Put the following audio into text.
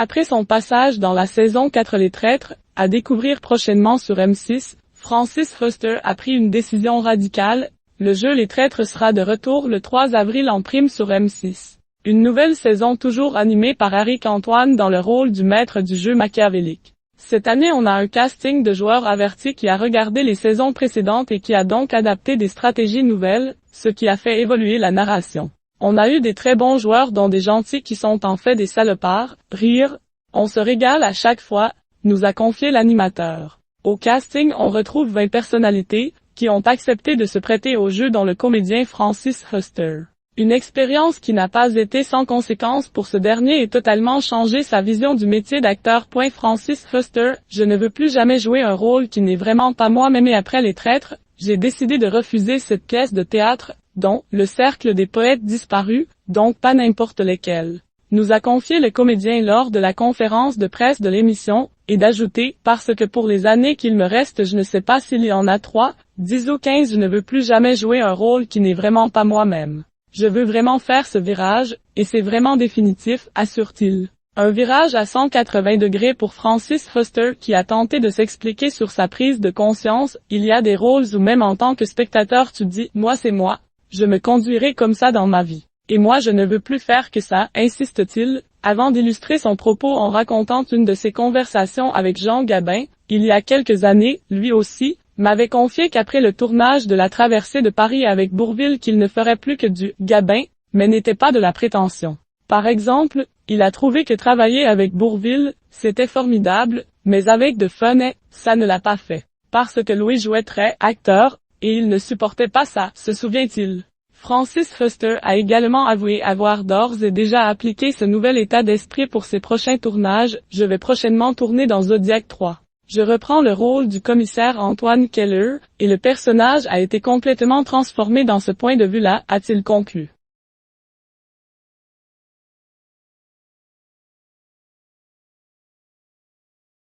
Après son passage dans la saison 4 Les Traîtres, à découvrir prochainement sur M6, Francis Foster a pris une décision radicale. Le jeu Les Traîtres sera de retour le 3 avril en prime sur M6. Une nouvelle saison toujours animée par Éric Antoine dans le rôle du maître du jeu machiavélique. Cette année on a un casting de joueurs avertis qui a regardé les saisons précédentes et qui a donc adapté des stratégies nouvelles, ce qui a fait évoluer la narration. On a eu des très bons joueurs dont des gentils qui sont en fait des salopards, rire, on se régale à chaque fois, nous a confié l'animateur. Au casting on retrouve 20 personnalités, qui ont accepté de se prêter au jeu dont le comédien Francis Foster. Une expérience qui n'a pas été sans conséquence pour ce dernier et totalement changé sa vision du métier d'acteur. Francis Foster, je ne veux plus jamais jouer un rôle qui n'est vraiment pas moi-même et après Les Traîtres, j'ai décidé de refuser cette pièce de théâtre, dont le cercle des poètes disparus, donc pas n'importe lesquels. Nous a confié le comédien lors de la conférence de presse de l'émission, et d'ajouter, parce que pour les années qu'il me reste je ne sais pas s'il y en a 3, 10 ou 15 je ne veux plus jamais jouer un rôle qui n'est vraiment pas moi-même. Je veux vraiment faire ce virage, et c'est vraiment définitif, assure-t-il. Un virage à 180 degrés pour Francis Foster qui a tenté de s'expliquer sur sa prise de conscience. Il y a des rôles où même en tant que spectateur tu dis « moi c'est moi, je me conduirai comme ça dans ma vie. Et moi je ne veux plus faire que ça », insiste-t-il, avant d'illustrer son propos en racontant une de ses conversations avec Jean Gabin, il y a quelques années, lui aussi, m'avait confié qu'après le tournage de la traversée de Paris avec Bourvil qu'il ne ferait plus que du « Gabin », mais n'était pas de la prétention. Par exemple, il a trouvé que travailler avec Bourvil, c'était formidable, mais avec de Funès, ça ne l'a pas fait. Parce que Louis jouait très acteur, et il ne supportait pas ça, se souvient-il. Francis Foster a également avoué avoir d'ores et déjà appliqué ce nouvel état d'esprit pour ses prochains tournages. Je vais prochainement tourner dans Zodiac 3. Je reprends le rôle du commissaire Antoine Keller, et le personnage a été complètement transformé dans ce point de vue-là, a-t-il conclu.